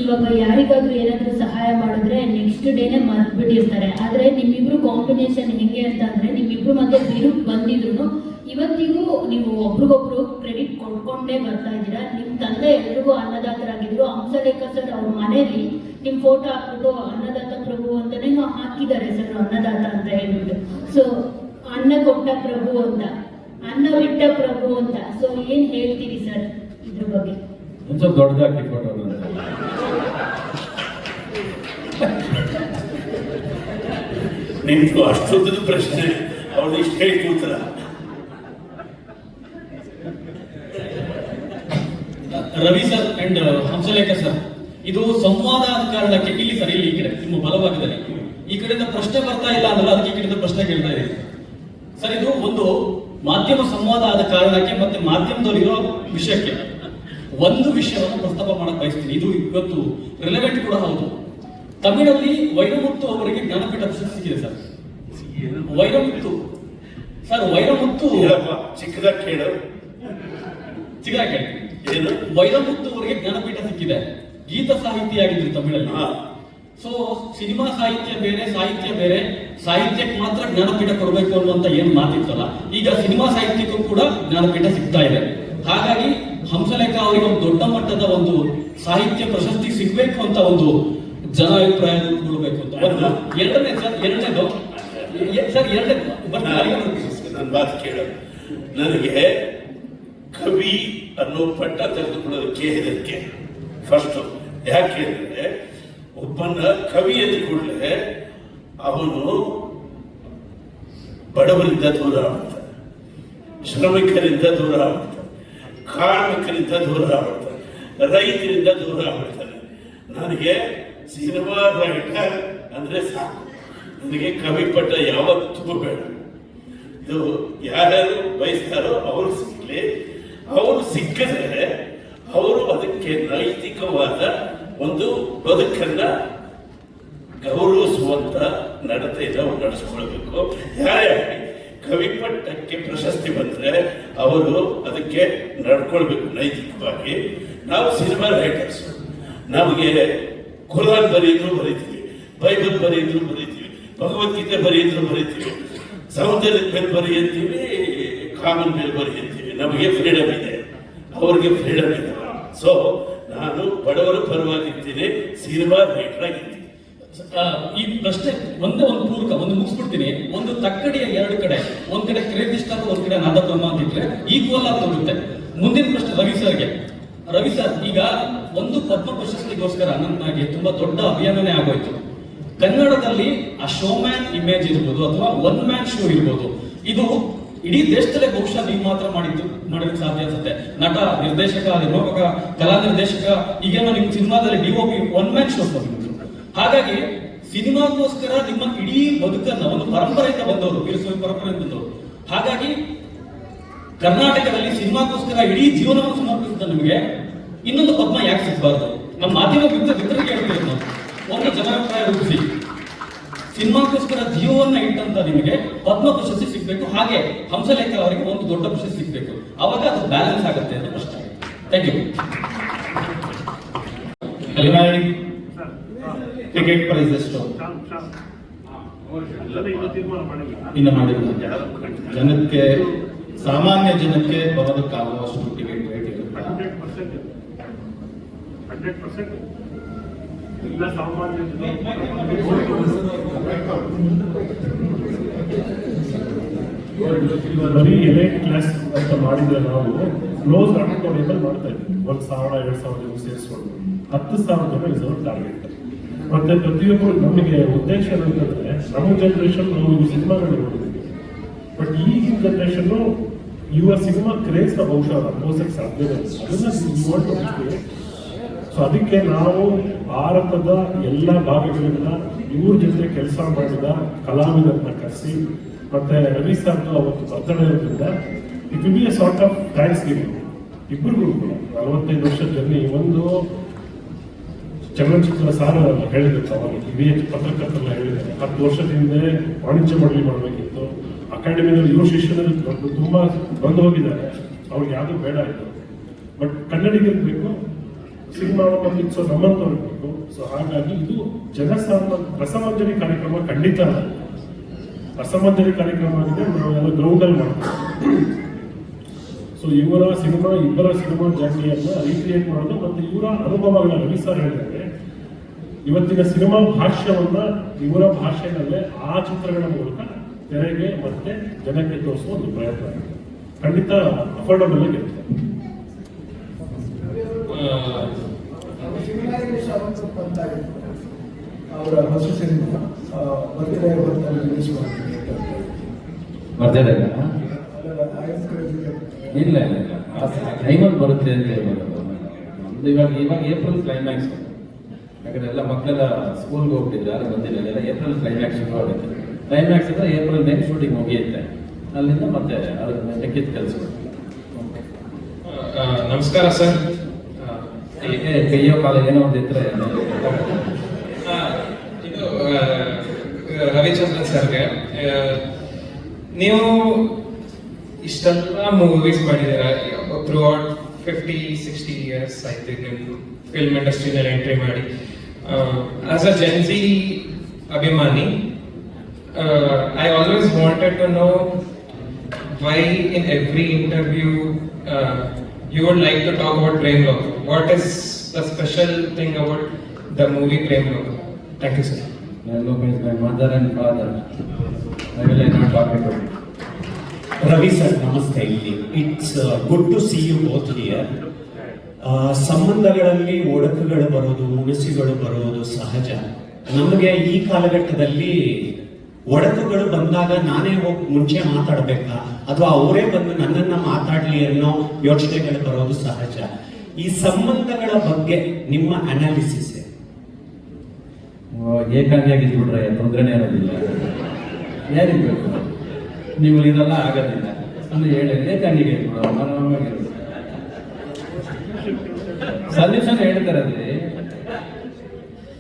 ಇವಾಗ ಯಾರಿಗಾದ್ರೂ ಏನಾದ್ರೂ ಸಹಾಯ ಮಾಡಿದ್ರೆ ನೆಕ್ಸ್ಟ್ ಡೇನೆ ಮರ್ತ್ಬಿಟ್ಟಿರ್ತಾರೆ. ಆದ್ರೆ ನಿಮ್ಮಿಬ್ರು ಕಾಂಬಿನೇಷನ್ ಹೆಂಗೆ ಅಂತ ಅಂದ್ರೆ ನಿಮ್ಮಿಬ್ರು ಮಧ್ಯೆ ಬಿರುಕು ಬಂದಿದ್ರು ಇವತ್ತಿಗೂ ನೀವು ಒಬ್ರಿಗೊಬ್ರು ಕ್ರೆಡಿಟ್ ಕೊಡ್ಕೊಂಡೇ ಬರ್ತಾ ಇದ್ದೀರಾ. ನಿಮ್ ತಂದೆ ಎಲ್ರಿಗೂ ಅನ್ನದಾತರಾಗಿದ್ರು. ಹಂಸಲೇಖ ಸರ್ ಅವ್ರ ಮನೆಯಲ್ಲಿ ನಿಮ್ ಫೋಟೋ ಹಾಕ್ಬಿಟ್ಟು ಅನ್ನದಾತ ಪ್ರಭು ಅಂತಾನೆ ಹಾಕಿದ್ದಾರೆ ಸರ್, ಅನ್ನದಾತ ಅಂತ ಹೇಳ್ಬಿಟ್ಟು. ಸೊ ಅನ್ನ ಕೊಟ್ಟ ಪ್ರಭು ಅಂತ, ಅನ್ನ ಬಿಟ್ಟ ಪ್ರಭು ಅಂತ. ಸೊ ಏನ್ ಹೇಳ್ತೀರಿ ಸರ್ ಇದ್ರ ಬಗ್ಗೆ? ಒಂದು ದೊಡ್ಡದಾಗಿ ಫೋಟೋ ನಿಮ್ದು ಅಷ್ಟೊಂದು ಪ್ರಶ್ನೆ, ಅವ್ರು ಇಷ್ಟು ಹೇಳಿ ಉತ್ತರ. Ravi sir and Hamsalekha sir, ಇದು ಸಂವಾದ ಆದ ಕಾರಣಕ್ಕೆ ಇಲ್ಲಿ ಸರ್, ಇಲ್ಲಿ ಈ ಕಡೆ ನಿಮ್ಮ ಬಲಭಾಗದಲ್ಲಿ ಈ ಕಡೆಯಿಂದ ಪ್ರಶ್ನೆ ಬರ್ತಾ ಇಲ್ಲ ಅಂದ್ರೆ ಅದಕ್ಕೆ ಈ ಕಡೆಯಿಂದ ಪ್ರಶ್ನೆ ಕೇಳ್ತಾ ಇದೆ ಸರ್. ಇದು ಒಂದು ಮಾಧ್ಯಮ ಸಂವಾದ ಆದ ಕಾರಣಕ್ಕೆ ಮತ್ತೆ ಮಾಧ್ಯಮದಲ್ಲಿರೋ ವಿಷಯಕ್ಕೆ ಒಂದು ವಿಷಯವನ್ನು ಪ್ರಸ್ತಾಪ ಮಾಡಕ್ ಬಯಸ್ತೀನಿ. ಇದು ಇವತ್ತು ರಿಲೆವೆಂಟ್ ಕೂಡ ಹೌದು. ತಮಿಳಲ್ಲಿ ವೈರಮುತ್ತು ಅವರಿಗೆ ಜ್ಞಾನಪೀಠ ಪ್ರಶಸ್ತಿ ಸಿಕ್ಕಿದೆ ಸರ್. ವೈರಮುತ್ತು ಸರ್, ವೈರಮುತ್ತು ಚಿಕ್ಕದಾಗ ಕೇಳು, ಚಿಕ್ಕ ಕೇಳಿ, ವೈರಮುತ್ತು ಅವರಿಗೆ ಜ್ಞಾನಪೀಠ ಸಿಕ್ಕಿದೆ. ಗೀತ ಸಾಹಿತಿ ಆಗಿದ್ರು ತಮಿಳಲ್ಲಿ. ಸೊ ಸಿನಿಮಾ ಸಾಹಿತ್ಯ ಬೇರೆ, ಸಾಹಿತ್ಯ ಬೇರೆ. ಸಾಹಿತ್ಯಕ್ಕೆ ಮಾತ್ರ ಜ್ಞಾನಪೀಠ ಕೊಡಬೇಕು ಅನ್ನುವಂತ ಏನ್ ಮಾತಿತ್ತಲ್ಲ, ಈಗ ಸಿನಿಮಾ ಸಾಹಿತ್ಯಕ್ಕೂ ಕೂಡ ಜ್ಞಾನಪೀಠ ಸಿಗ್ತಾ ಇದೆ. ಹಾಗಾಗಿ ಹಂಸಲೇಖ ಅವರಿಗೆ ಒಂದು ದೊಡ್ಡ ಮಟ್ಟದ ಒಂದು ಸಾಹಿತ್ಯ ಪ್ರಶಸ್ತಿ ಸಿಗ್ಬೇಕು ಅಂತ ಒಂದು ಜನ ಅಭಿಪ್ರಾಯ ಕೊಡಬೇಕು ಅಂತ. ಎರಡನೇದು ಸರ್, ಎರಡನೇದು ನನ್ನ ಮಾತು ಕೇಳು. ನನಗೆ ಕವಿ ಅನ್ನೋ ಪಟ್ಟ ತೆಗೆದುಕೊಳ್ಳೋದಕ್ಕೆ ಇದಕ್ಕೆ ಫಸ್ಟ್ ಯಾಕೆ ಹೇಳಿದ್ರೆ, ಒಬ್ಬನ ಕವಿ ಎದ್ದು ಕೂಡಲೇ ಅವನು ಬಡವರಿಂದ ದೂರ ಆಗ್ತಾನೆ, ಶ್ರಮಿಕರಿಂದ ದೂರ ಆಗ್ತಾನೆ, ಕಾರ್ಮಿಕರಿಂದ ದೂರ ಆಗ್ತಾನೆ, ರೈತರಿಂದ ದೂರ ಆಗ್ತಾನೆ. ನನಗೆ ಸಿನಿಮಾ ರೈಟರ್ ಅಂದ್ರೆ ಸಾಕು, ನನಗೆ ಕವಿ ಪಟ್ಟ ಯಾವತ್ತೂ ಬೇಡ. ಇದು ಯಾರ್ಯಾರು ಬಯಸ್ತಾರೋ ಅವರು ಸಿಗ್ಲಿ. ಅವರು ಸಿಕ್ಕಿದ್ರೆ ಅವರು ಅದಕ್ಕೆ ನೈತಿಕವಾದ ಒಂದು ಬದುಕನ್ನ ಗೌರವಿಸುವಂತ ನಡತೆಯಿಂದ ನಡೆಸ್ಕೊಳ್ಬೇಕು. ಯಾರ್ಯಾರು ಕವಿ ಪಟ್ಟಕ್ಕೆ ಪ್ರಶಸ್ತಿ ಬಂದ್ರೆ ಅವರು ಅದಕ್ಕೆ ನಡ್ಕೊಳ್ಬೇಕು ನೈತಿಕವಾಗಿ. ನಾವು ಸಿನಿಮಾ ರೈಟರ್ಸ್, ನಮಗೆ ಕುರಾನ್ ಬರೆಯಿದ್ರು ಬರೀತೀವಿ, ಬೈಬಲ್ ಬರೆಯಿದ್ರು ಬರೀತೀವಿ, ಭಗವದ್ಗೀತೆ ಬರೆಯಿದ್ರು ಬರೀತೀವಿ, ಸೌಂದರ್ಯದ ಮೇಲೆ ಬರೆಯುತ್ತೀವಿ, ಕಾಮನ್ ಮೇಲೆ ಬರೆಯುತ್ತೀವಿ. ನಮಗೆ ಫ್ರೀಡಮ್ ಇದೆ, ಅವ್ರಿಗೆ ಫ್ರೀಡಮ್ ಇದೆ. ಸೊ ನಾನು ಬಡವರ ಪರವಾಗಿರ್ತೀನಿ, ಸಿನಿಮಾ ರೈಟರ್ ಆಗಿರ್ತೀನಿ. ಈ ಪ್ರಶ್ನೆ ಒಂದೇ ಒಂದು ಪೂರ್ವಕ ಒಂದು ಮುಗಿಸ್ಬಿಡ್ತೀನಿ. ಒಂದು ತಕ್ಕಡಿಯ ಎರಡು ಕಡೆ, ಒಂದ್ ಕಡೆ ಕ್ರೇಜಿ ಸ್ಟಾರ್, ಒಂದ್ ಕಡೆ ನಾದಬ್ರಹ್ಮ ಅಂತಿದ್ರೆ ಈಕ್ವಲ್ ಆಗಿ ತೋರುತ್ತೆ. ಮುಂದಿನ ಪ್ರಶ್ನೆ ರವಿ ಸರ್ಗೆ. ರವಿ ಸರ್, ಈಗ ಒಂದು ಪದ್ಮ ಪ್ರಶಸ್ತಿಗೋಸ್ಕರ ನನಗೆ ತುಂಬಾ ದೊಡ್ಡ ಅಭಿಯಾನನೇ ಆಗೋಯ್ತು. ಕನ್ನಡದಲ್ಲಿ ಆ ಶೋಮ್ಯಾನ್ ಇಮೇಜ್ ಇರ್ಬೋದು ಅಥವಾ ಒನ್ ಮ್ಯಾನ್ ಶೋ ಇರ್ಬೋದು, ಇದು ಇಡೀ ದೇಶದಲ್ಲೇ ಬಹುಶಃ ನೀವು ಮಾತ್ರ ಮಾಡೋದಕ್ಕೆ ಸಾಧ್ಯ ಅನ್ಸುತ್ತೆ. ನಟ, ನಿರ್ದೇಶಕ, ನಿರ್ಮಾಪಕ, ಕಲಾ ನಿರ್ದೇಶಕ, ಈಗೇನೋ ನಿಮ್ಮ ಸಿನಿಮಾದಲ್ಲಿ DOP ಒನ್ ಮ್ಯಾನ್ ಶೋ ಬಂದಿತ್ತು. ಹಾಗಾಗಿ ಸಿನಿಮಾಗೋಸ್ಕರ ನಿಮ್ಮ ಇಡೀ ಬದುಕನ್ನ ಒಂದು ಪರಂಪರೆಯಿಂದ ಬಂದವರು, ವೀರಸ್ವಾಮಿ ಪರಂಪರೆಯಿಂದ ಬಂದವರು. ಹಾಗಾಗಿ ಕರ್ನಾಟಕದಲ್ಲಿ ಸಿನಿಮಾಗೋಸ್ಕರ ಇಡೀ ಜೀವನವನ್ನು ಸಮರ್ಪಿಸಿದ ನಿಮಗೆ ಇನ್ನೊಂದು ಪದ್ಮ ಯಾಕೆ ಸಿಗಬಾರ್ದು? ನಮ್ಮ ಮಾಧ್ಯಮ ಮಿತ್ರರಿಗೆ ಹೇಳ್ತೀವಿ ನಾವು, ಒಂದು ಜನಾಭಿಪ್ರಾಯ ರೂಪಿಸಿ ಸಿನಿಮಾಗೋಸ್ಕರ ಜೀವವನ್ನ ಇಟ್ಟಂತ ನಿಮಗೆ ಪದ್ಮ ಪ್ರಶಸ್ತಿ ಸಿಗ್ಬೇಕು. ಹಾಗೆ ಹಂಸಲೇಖ ಅವರಿಗೆ ಒಂದು ದೊಡ್ಡ ಪ್ರಶಸ್ತಿ ಸಿಗ್ಬೇಕು. ಅವಾಗ ಅದು ಬ್ಯಾಲೆನ್ಸ್ ಆಗುತ್ತೆ ಅಂತ ಪ್ರಶ್ನೆ. Thank you. ಟಿಕೆಟ್ ಪ್ರೈಸ್ ಎಷ್ಟು? ಇನ್ನು ಮಾಡಿಲ್ಲ. ಜನಕ್ಕೆ, ಸಾಮಾನ್ಯ ಜನಕ್ಕೆ ಬರೋದಕ್ಕಾಗುವಷ್ಟು ಟಿಕೆಟ್ ರೇಟ್ ಇರುತ್ತೆ. 100% ಎಲ್ಲ ಸಾಮಾನ್ಯ ಬರೀ ಎಲೈಟ್ ಕ್ಲಾಸ್ ಅಂತ ಮಾಡಿದ್ರೆ ನಾವು ಕ್ಲೋಸ್ ಅಕೌಂಟೇಬಲ್ ಮಾಡ್ತಾ ಇದ್ವಿ. 1,000-2,000 ಜನ ಸೇರಿಸ್ಕೊಂಡು 10,000 ಜನ ರಿಸರ್ವ್ ಟಾರ್ಗೆಟ್. ಮತ್ತೆ ಪ್ರತಿಯೊಬ್ಬರು ನಮಗೆ ಉದ್ದೇಶ ಏನಂತಂದ್ರೆ, ನಮ್ಮ ಜನರೇಷನ್ ನಾವು ಈ ಸಿನಿಮಾಗಳು ನೋಡಿದ್ವಿ, ಬಟ್ ಈಗಿನ ಜನರೇಷನ್ ಯುವ ಸಿನಿಮಾ ಕ್ರೇಜ್ ಬಹುಶಃ ಅನುಭವಿಸಕ್ಕೆ ಸಾಧ್ಯವಿಲ್ಲ. ಅದನ್ನ ಸೊ ಅದಕ್ಕೆ ನಾವು ಭಾರತದ ಎಲ್ಲ ಭಾಗಗಳಿಂದ ಇವ್ರ ಜೊತೆ ಕೆಲಸ ಮಾಡಿದ ಕಲಾವಿದರನ್ನ ಕರೆಸಿ, ಮತ್ತೆ ರವಿ ಸರ್ದು ಅವತ್ತು ಬರ್ತಡೇ ಇರೋದ್ರಿಂದ it will be A sort of thanks giving ಇಬ್ಬರಿಗೂ ಕೂಡ. 45 ವರ್ಷದ ಜರ್ನಿ. ಒಂದು ಚಲನಚಿತ್ರ ಸಾರ ಹೇಳಿದ್ರು ಅವಾಗ, ಪತ್ರಕರ್ತರೆಲ್ಲ ಹೇಳಿದ್ದಾರೆ, 10 ವರ್ಷದ ಹಿಂದೆ ವಾಣಿಜ್ಯ ಮಂಡಳಿ ಮಾಡಬೇಕಿತ್ತು, ಅಕಾಡೆಮಿನಲ್ಲಿ ಯುವ ಶಿಕ್ಷಣದಲ್ಲಿ ತುಂಬಾ ಬಂದು ಹೋಗಿದ್ದಾರೆ, ಅವ್ರಿಗೆ ಯಾವುದು ಬೇಡ ಆಯಿತು. ಬಟ್ ಕನ್ನಡಿಗರಿಗೆ ಬೇಕು, ಸಿನಿಮಾವನ್ನು ಮಿಕ್ಸೋ ನಮ್ಮಂತವ್ರಿಗೆ ಬೇಕು. ಸೊ ಹಾಗಾಗಿ ಇದು ರಸಮಂಜರಿ ಕಾರ್ಯಕ್ರಮ ಖಂಡಿತ ಅಲ್ಲ. ರಸಮಂಜರಿ ಕಾರ್ಯಕ್ರಮ ಆಗಿದೆ, ನಾವೆಲ್ಲ ಗ್ರೌಂಡಲ್ಲಿ ಮಾಡ್ತೀವಿ. ಸೊ ಇಬ್ಬರ ಸಿನಿಮಾ ಜರ್ನಿಯನ್ನ ರೀಕ್ರಿಯೇಟ್ ಮಾಡೋದು, ಮತ್ತೆ ಇವರ ಅನುಭವಗಳ ರವಿ ಸರ್ ಹೇಳಿದ್ದಾರೆ, ಇವತ್ತಿನ ಸಿನಿಮಾ ಭಾಷ್ಯವನ್ನ ಇವರ ಭಾಷೆಯಲ್ಲೇ ಆ ಚಿತ್ರಗಳ ಮೂಲಕ ತೆರೆಗೆ ಮತ್ತೆ ಜನಕ್ಕೆ ತೋರಿಸುವ ಒಂದು ಪ್ರಯತ್ನ. ಖಂಡಿತ ಅಫೋರ್ಡಬಲ್ ಆಗಿ ಇರುತ್ತೆ. ಅವರ ಹೊಸ ಸಿನಿಮಾ ಬರ್ತ್ಡೇ ರಿಲೀಸ್ ಮಾಡ್ತೀನಿ. ಇಲ್ಲ ಟೈಮಲ್ಲಿ ಬರುತ್ತೆ ಅಂತ ಹೇಳ್ಬೋದು. ನಮ್ದು ಇವಾಗ ಏಪ್ರಿಲ್ ಕ್ಲೈಮ್ಯಾಕ್ಸ್, ಯಾಕಂದ್ರೆ ಎಲ್ಲ ಮಕ್ಕಳೆಲ್ಲ ಸ್ಕೂಲ್ಗೆ ಹೋಗ್ತಿದ್ರು, ಯಾರು ಬಂದಿಲ್ಲ, ಎಲ್ಲ ಏಪ್ರಿಲ್ ಕ್ಲೈಮ್ಯಾಕ್ಸ್ ಶುರು ಆಗುತ್ತೆ. ಕ್ಲೈಮ್ಯಾಕ್ಸ್ ಅಂದ್ರೆ ಏಪ್ರಿಲ್ ಮೇಲೆ ಶೂಟಿಂಗ್ ಮುಗಿಯುತ್ತೆ, ಅಲ್ಲಿಂದ ಮತ್ತೆ ಅದ್ರ ಲೆಕ್ಕಿದ ಕೆಲಸ. ನಮಸ್ಕಾರ ಸರ್. ಕೈಯೋ ಕಾಲ ಏನೋ ಒಂದು ಇದ್ರೆ ಇದು ರವಿಚಂದ್ರನ್ ಸರ್ಗೆ, ನೀವು ಇಷ್ಟೆಲ್ಲ ಮೂವೀಸ್ ಮಾಡಿದ್ದೀರಾ ಥ್ರೂ ಔಟ್ 50-60 ಇಯರ್ಸ್ ಆಯ್ತು ನಿಮ್ಮ ಫಿಲ್ಮ್ ಇಂಡಸ್ಟ್ರಿನಲ್ಲಿ ಎಂಟ್ರಿ ಮಾಡಿ. ಆಸ್ ಅ ಜೆನ್ಸಿ ಅಭಿಮಾನಿ, I always wanted to know why in every interview you would like to talk about Prem Loka. What is the special thing about the movie Prem Loka? Thank you, sir. Prem Loka is my mother and father. I will not talk about it. Ravi sir, namaste. It's good to see you both here. ಸಂಬಂಧಗಳಲ್ಲಿ ಒಡಕುಗಳು ಬರೋದು, ಉಣಸಿಗಳು ಬರೋದು ಸಹಜ. ನಮಗೆ ಈ ಕಾಲಘಟ್ಟದಲ್ಲಿ ಒಡಕುಗಳು ಬಂದಾಗ ನಾನೇ ಹೋಗಿ ಮುಂಚೆ ಮಾತಾಡಬೇಕಾ ಅಥವಾ ಅವರೇ ಬಂದು ನನ್ನನ್ನ ಮಾತಾಡ್ಲಿ ಅನ್ನೋ ಯೋಚನೆಗಳು ಬರೋದು ಸಹಜ. ಈ ಸಂಬಂಧಗಳ ಬಗ್ಗೆ ನಿಮ್ಮ ಅನಾಲಿಸಿಸ್ ಏಕಾಂಗಿಯಾಗಿದ್ದು ಬಿಡ್ರೆ ತೊಂದರೆನೇ ಅನ್ನೋದಿಲ್ಲ, ಯಾರಿರ್ಬೇಕು, ನೀವು ಇದೆಲ್ಲ ಆಗೋದಿಲ್ಲ ಅಂದ್ರೆ ಹೇಳಿ ಏಕಾಂಗಿಗೆ ಸಲ್ಯೂಷನ್ ಹೇಳ್ತಾರದ್ರಿ,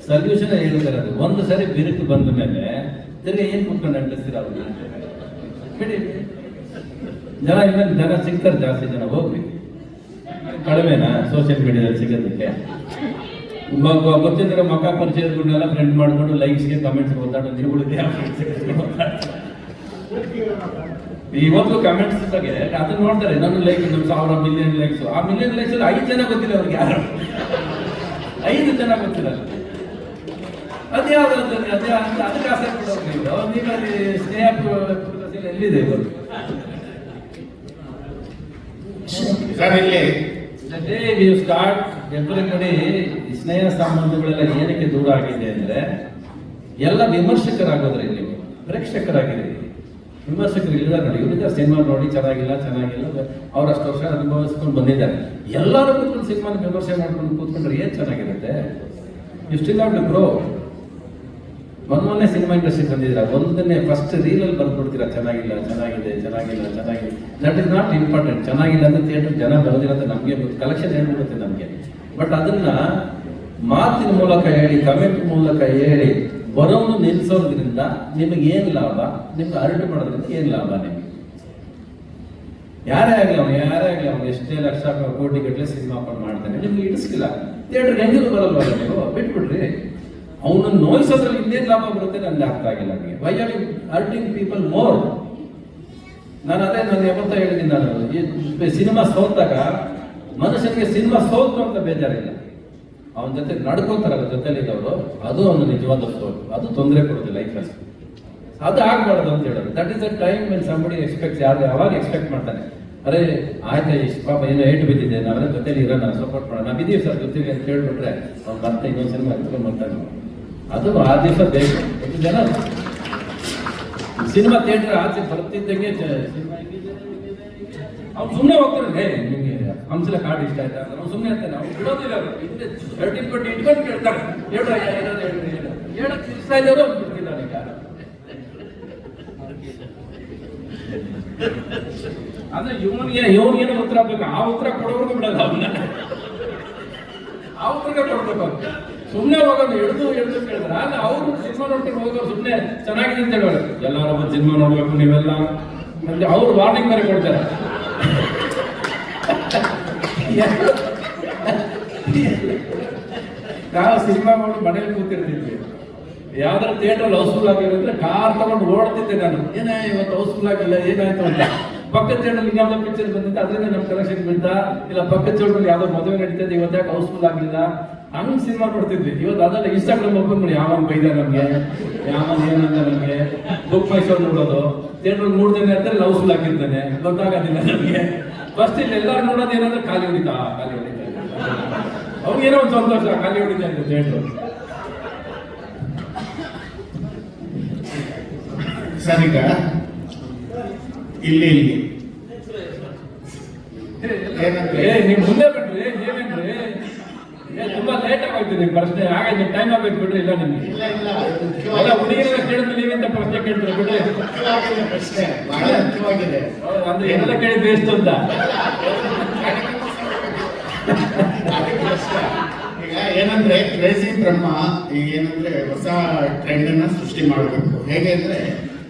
ಸಲ್ಯೂಷನ್ ಹೇಳ್ತಾರದು. ಒಂದು ಸರಿ ಬಿರುಕು ಬಂದ ಮೇಲೆ ತಿರ್ಗಿ ಏನ್ ಕುತ್ಕೊಂಡು ಅಂಟಿಸ್ತೀರ ಅವ್ರನ್ನ ಬಿಡಿ. ಜನ ಸಿಗ್ತಾರೆ, ಜಾಸ್ತಿ ಜನ ಹೋಗ್ರಿ, ಕಡಿಮೆನಾ ಸೋಷಿಯಲ್ ಮೀಡಿಯಾದಲ್ಲಿ ಸಿಗೋದಕ್ಕೆ? ಗೊತ್ತಿದ್ರೆ ಮಕ್ಕ ಪರಿಚಯದನ್ನೆಲ್ಲ ಫ್ರೆಂಡ್ ಮಾಡ್ಕೊಂಡು ಲೈಕ್ಸ್ಗೆ ಕಮೆಂಟ್ಸ್ ಓದಾಡೋದು ನೀವು ಉಳಿದೆ. ಇವತ್ತು ಕಮೆಂಟ್ಸ್ ಬಗ್ಗೆ ಅದನ್ನ ನೋಡ್ತಾರೆ, ನನ್ನ ಲೈಕ್ 1,000 ಮಿಲಿಯನ್ ಲೈಕ್ಸ್. ಆ ಮಿಲಿಯನ್ ಲೈಕ್ಸ್ 5 ಜನ ಗೊತ್ತಿಲ್ಲ ಅವ್ರಿಗೆ, ಯಾರು 5 ಜನ ಗೊತ್ತಿಲ್ಲ. ಅದ್ಯಾವ್ದು ಅದಕ್ಕೆ ಆಸೆ ಪಡೋದು ನೀವು ಅಲ್ಲಿ ಸ್ನೇಹ ಎಲ್ಲಿದೆ ಇವರು? ಸರ್ ಇಲ್ಲಿ ಸ್ಟಾರ್ಟ್ ಎವ್ರಿಬಡಿ ಸ್ನೇಹ ಸಂಬಂಧಗಳೆಲ್ಲ ಏನಕ್ಕೆ ದೂರ ಆಗಿದೆ ಅಂದ್ರೆ ಎಲ್ಲ ವಿಮರ್ಶಕರಾಗೋದ್ರಿ, ನೀವು ಪ್ರೇಕ್ಷಕರಾಗಿರಿ. ವಿಮರ್ಶಕರು ಇಲ್ಲ ನೋಡಿ, ಇವರಿಂದ ಸಿನಿಮಾ ನೋಡಿ ಚೆನ್ನಾಗಿಲ್ಲ ಅವ್ರು ಅಷ್ಟು ವರ್ಷ ಅನುಭವಿಸ್ಕೊಂಡು ಬಂದಿದ್ದಾರೆ. ಎಲ್ಲರೂ ಕೂತ್ಕೊಂಡು ಸಿನಿಮಾನ ವಿಮರ್ಶೆ ಮಾಡ್ಕೊಂಡು ಕೂತ್ಕೊಂಡ್ರೆ ಏನ್ ಚೆನ್ನಾಗಿರುತ್ತೆ? You still have to grow. ಮೊನ್ನೆ ಸಿನಿಮಾ ಇಂಡಸ್ಟ್ರಿ ಬಂದಿದ್ದೀರಾ, ಒಂದನ್ನೇ ಫಸ್ಟ್ ರೀಲಲ್ಲಿ ಬರ್ದ್ಬಿಡ್ತೀರಾ ಚೆನ್ನಾಗಿದೆ. That is not important. ಚೆನ್ನಾಗಿಲ್ಲ ಅಂದ್ರೆ ಥಿಯೇಟರ್ ಜನ ಬರೋದಿಲ್ಲ ಅಂತ ನಮಗೆ ಕಲೆಕ್ಷನ್ ಹೇಳ್ಬಿಡುತ್ತೆ ನಮಗೆ. ಬಟ್ ಅದನ್ನ ಮಾತಿನ ಮೂಲಕ ಹೇಳಿ, ಕಮೆಂಟ್ ಮೂಲಕ ಹೇಳಿ ಬರೋನು ನಿಲ್ಸೋದ್ರಿಂದ ನಿಮಗೆ ಏನ್ ಲಾಭ? ನಿಮ್ಗೆ ಅರಟು ಮಾಡೋದ್ರಿಂದ ಏನ್ ಲಾಭ? ನಿಮ್ಗೆ ಯಾರೇ ಆಗಲಿ ಅವನು ಎಷ್ಟೇ ಲಕ್ಷ ಕೋಟಿ ಗಟ್ಟಲೆ ಸಿನಿಮಾ ಮಾಡ್ತಾನೆ, ನಿಮ್ಗೆ ಇಡಿಸ್ಕಿಲ್ಲ. ಥಿಯೇಟರ್ಗೆ ಹೆಂಗಿದ್ರು ಬರಲ್ವಲ್ಲ, ನೀವು ಬಿಟ್ಬಿಡ್ರಿ. ಅವನನ್ನು ನೋಯಿಸೋದ್ರಲ್ಲಿ ಇನ್ನೇನು ಲಾಭ ಬರುತ್ತೆ ನನಗೆ ಅರ್ಥ ಆಗಿಲ್ಲ ನನಗೆ. Why are you hurting people more? ನಾನು ಯಾವತ್ತ ಹೇಳಿದ್ದೀನಿ, ನಾನು ಈ ಸಿನಿಮಾ ಸೋತಾಗ ಮನುಷ್ಯನಿಗೆ ಸಿನಿಮಾ ಸೋತು ಅಂತ ಬೇಜಾರಿಲ್ಲ, ಅವನ ಜೊತೆ ನಡ್ಕೋತಾರಲ್ಲ ಜೊತೆಲಿದ್ದವರು, ಅದು ಅವನು ನಿಜವಾದ ಸೋಲು, ಅದು ತೊಂದರೆ ಕೊಡುತ್ತೆ ಲೈಫಲ್ಲಿ. ಅದು ಆಗ್ಬಾರ್ದು ಅಂತ ಹೇಳೋದು. That is the time when somebody expects. ಯಾವಾಗ ಎಕ್ಸ್ಪೆಕ್ಟ್ ಮಾಡ್ತಾನೆ, ಅರೆ ಆಯ್ತಾ ಇಷ್ಟು ಪಾಪ ಏನೋ ಏಟು ಬಿದ್ದಿದೆ, ನಾವೆಲ್ಲ ಜೊತೆಲಿ ಇರೋಣ, ಸಪೋರ್ಟ್ ಮಾಡೋಣ, ನಾವು ಇದೀವಿ ಸರ್ ಜೊತೆಗೆ ಅಂತ ಹೇಳ್ಬಿಟ್ರೆ ಅವ್ನು ಮತ್ತೆ ಇನ್ನೊಂದು ಸಿನಿಮಾ ಎತ್ಕೊಂಡು ಮಾಡ್ತಾನೆ. ಅದು ಆ ದಿವಸ ಬೇಕು. ಜನ ಸಿನಿಮಾ ಥಿಯೇಟರ್ ಆಚೆ ಬರ್ತಿದ್ದಂಗೆ ಅವ್ನು ಸುಮ್ಮನೆ ಹೋಗ್ತಾರೆ, ನಿಮಗೆ ಹಂಸಲ ಕಾರ್ಡ್ ಇಷ್ಟ ಆಯ್ತಾ ಅಂತ. ನಾವು ಸುಮ್ಮನೆ ಇರ್ತಾನೆ, ಅವ್ನು ಬಿಡೋದಿಲ್ಲ. ಇಟ್ಕೊಂಡು ಕೇಳ್ತಾರೆ, ಹೇಳಕ್ಕೆ ಇಷ್ಟ ಇದ್ದವರು ಅವ್ನು ಬಿಡ್ತಿಲ್ಲ. ಅಂದ್ರೆ ಇವನಿಗೇನೋ ಉತ್ತರ ಬೇಕು, ಆ ಉತ್ತರ ಕೊಡೋರ್ಗು ಬಿಡಲ್ಲ ಅವನ್ನ, ಆ ಉತ್ತರಕ್ಕೆ ಕೊಡ್ಬೇಕು. ಸುಮ್ಮನೆ ಹೋಗೋದು ಎಳ್ದು ಕೇಳಿದ್ರೆ ಅಲ್ಲ, ಅವರು ಸಿನಿಮಾ ನೋಡ್ಕೊಂಡು ಹೋಗೋರು ಸುಮ್ಮನೆ ಚೆನ್ನಾಗಿದೆ ಅಂತ ಹೇಳೋರು, ಎಲ್ಲರೂ ಸಿನಿಮಾ ನೋಡ್ಬೇಕು ನೀವೆಲ್ಲ ಅಂತ ಅವ್ರು ವಾರ್ನಿಂಗ್ ಬೇರೆ ಕೊಡ್ತಾರೆ. ನಾವು ಸಿನಿಮಾ ಮಾಡಿ ಮನೇಲಿ ಕೂತಿರ್ತಿದ್ವಿ, ಯಾವ್ದಾರ ಥಿಯೇಟರ್ ಹೌಸ್ಫುಲ್ ಆಗಿರೋದ್ರೆ ಕಾರ್ ತಗೊಂಡು ಓಡ್ತಿದ್ದೆ ನಾನು, ಏನೇ ಇವತ್ತು ಹೌಸ್ಫುಲ್ ಆಗಿಲ್ಲ ಏನಾಯ್ತು ಅಂತ. ಪಕ್ಕದ ಥಿಯೇಟರ್ ಯಾವ್ದೋ ಪಿಕ್ಚರ್ ಬಂದಿತ್ತು, ಅದರಿಂದ ನಮ್ಮ ಕಲೆಕ್ಷನ್ ಬಿದ್ದ, ಇಲ್ಲ ಪಕ್ಕದ ಥಿಯೇಟರ್ ಯಾವ್ದೋ ಮದುವೆ ನಡೀತಿದೆ, ಇವತ್ತು ಯಾಕೆ ಹೌಸ್ಫುಲ್ ಆಗಲಿಲ್ಲ, ಹಂಗೆ ಸಿನಿಮಾ ನೋಡ್ತಿದ್ವಿ. ಇವತ್ತು ಅದೆಲ್ಲ ಇನ್ಸ್ಟಾಗ್ರಾಮ್ ಓಪನ್ ಮಾಡಿ ಯಾವನ್ ಬೈದ ನಮಗೆ, ಯಾವನ್ ಏನಂದ ನಮಗೆ, ಬುಕ್ ಮೈ ಶೋ ನೋಡೋದು, ಥಿಯೇಟರ್ ನೋಡ್ದೇನೆ ಅಂತ ಹೌಸ್ಫುಲ್ ಆಗಿರ್ತಾನೆ, ಗೊತ್ತಾಗೋದಿಲ್ಲ ನಮಗೆ. ಫಸ್ಟ್ ಇಲ್ಲಿ ಎಲ್ಲರೂ ನೋಡೋದು ಏನಂದ್ರೆ ಖಾಲಿ ಹೊಡಿತಾ ಅವ್ರಿಗೇನೋ ಒಂದು ಸಂತೋಷ, ಖಾಲಿ ಹೊಡಿತಾ ಇತ್ತು ಥಿಯೇಟರ್. ಸರ್ ಈಗ ಇಲ್ಲಿ ಏನಂದ್ರೆ ನೀವು ಮುಂದೆ ಬಿಟ್ರಿ ಏನೇನ್ರಿ, ತುಂಬಾ ಲೇಟ್ ಆಗೋಯ್ತು ನಿಮ್ ಪ್ರಶ್ನೆ. ಆಗ ನಿಮ್ ಟೈಮ್ ಆಗ್ಬೇಕು ಬಿಡ್ರಿ. ಇಲ್ಲ ನಿಮ್ಗೆ ಎಲ್ಲ ಹುಡುಗಿರೆಲ್ಲ ಕೇಳಿದ್ರೆ ನೀವೆಂತ ಪ್ರಶ್ನೆ ಕೇಳ್ತೀರ ಬಿಡ್ರಿ. ಪ್ರಶ್ನೆ ಬಹಳ ಮುಖ್ಯವಾಗಿದೆ. ಅಂದ್ರೆ ಎಲ್ಲ ಕೇಳಿದ್ರೆ ಎಷ್ಟು ಅಂತ. ಈಗ ಏನಂದ್ರೆ ಕ್ರೇಜಿ ಬ್ರಹ್ಮ ಈಗ ಏನಂದ್ರೆ ಹೊಸ ಟ್ರೆಂಡ್ ಅನ್ನ ಸೃಷ್ಟಿ ಮಾಡಬೇಕು. ಹೇಗೆ ಅಂದ್ರೆ